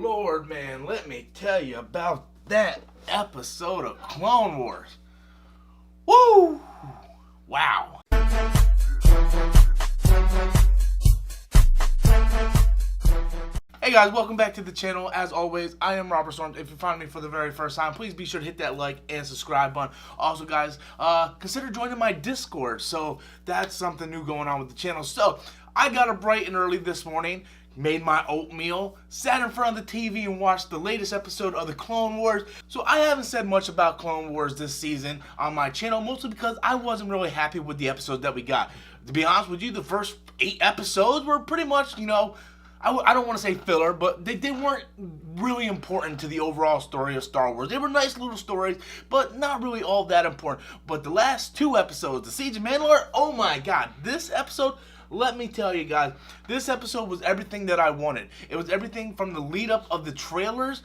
Lord, man, let me tell you about that episode of Clone Wars. Woo! Wow. Hey guys, welcome back to the channel. As always, I am Robert Storms. If you find me for the very first time, please be sure to hit that like and subscribe button. Also, guys, consider joining my Discord. So that's something new going on with the channel. So I got up bright and early this morning, made my oatmeal, sat in front of the TV and watched the latest episode of the Clone Wars. So I haven't said much about Clone Wars this season on my channel, mostly because I wasn't really happy with the episodes that we got. To be honest with you, the first 8 episodes were pretty much, I don't want to say filler, but they weren't really important to the overall story of Star Wars. They were nice little stories, but not really all that important. But the last 2 episodes, The Siege of Mandalore, oh my god, this episode, let me tell you guys, this episode was everything that I wanted. It was everything from the lead up of the trailers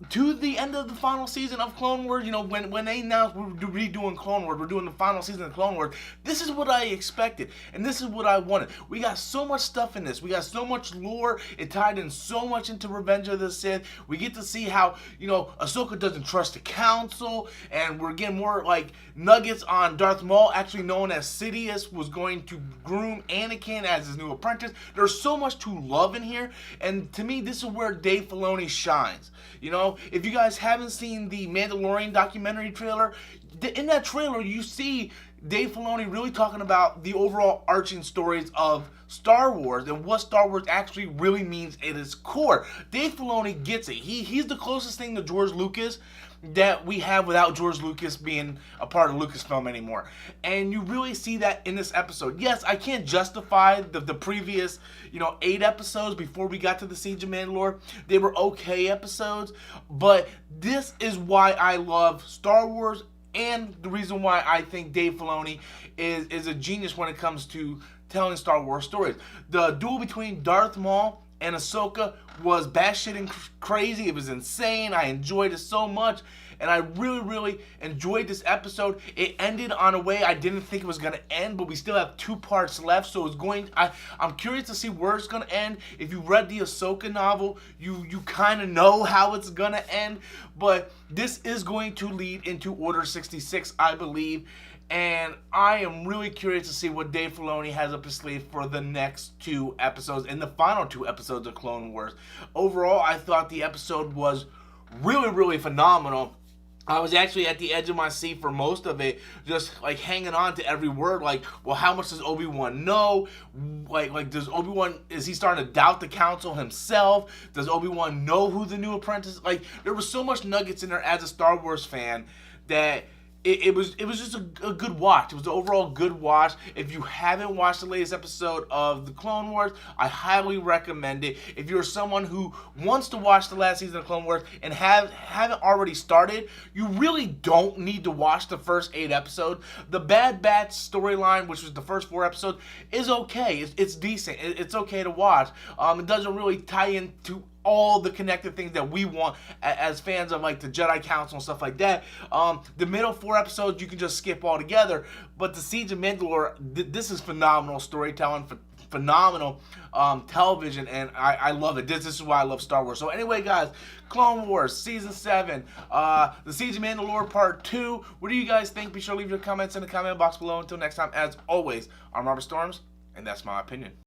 to the end of the final season of Clone Wars. When they announced we're redoing Clone Wars, we're doing the final season of Clone Wars, this is what I expected, and this is what I wanted. We got so much stuff in this. We got so much lore. It tied in so much into Revenge of the Sith. We get to see how, Ahsoka doesn't trust the Council, and we're getting more, nuggets on Darth Maul, actually known as Sidious, was going to groom Anakin as his new apprentice. There's so much to love in here, and to me, this is where Dave Filoni shines. If you guys haven't seen the Mandalorian documentary trailer, in that trailer you see Dave Filoni really talking about the overall arching stories of Star Wars and what Star Wars actually really means at its core. Dave Filoni gets it. He's the closest thing to George Lucas that we have without George Lucas being a part of Lucasfilm anymore. And you really see that in this episode. Yes, I can't justify the previous, 8 episodes before we got to the Siege of Mandalore. They were okay episodes, but this is why I love Star Wars, and the reason why I think Dave Filoni is a genius when it comes to telling Star Wars stories. The duel between Darth Maul and Ahsoka was batshit and crazy. It was insane. I enjoyed it so much, and I really, really enjoyed this episode. It ended on a way I didn't think it was going to end, but we still have 2 parts left, so I'm curious to see where it's going to end. If you read the Ahsoka novel, you kind of know how it's going to end, but this is going to lead into Order 66, I believe. And I am really curious to see what Dave Filoni has up his sleeve for the next 2 episodes and the final 2 episodes of Clone Wars. Overall, I thought the episode was really, really phenomenal. I was actually at the edge of my seat for most of it, just hanging on to every word. Well, how much does Obi-Wan know? Does Obi-Wan, is he starting to doubt the Council himself? Does Obi-Wan know who the new apprentice? There was so much nuggets in there as a Star Wars fan that it was just a good watch. It was an overall good watch. If you haven't watched the latest episode of the Clone Wars, I highly recommend it. If you're someone who wants to watch the last season of Clone Wars and haven't already started, you really don't need to watch the first 8 episodes. The Bad Batch storyline, which was the first 4 episodes, is okay. It's decent. It's okay to watch. It doesn't really tie into all the connected things that we want as fans of the Jedi Council and stuff like that. The middle 4 episodes you can just skip altogether, but the Siege of Mandalore, this is phenomenal storytelling, phenomenal television, and I love it. This is why I love Star Wars. So anyway, guys, Clone Wars Season 7, The Siege of Mandalore Part 2. What do you guys think? Be sure to leave your comments in the comment box below. Until next time, as always, I'm Robert Storms, and that's my opinion.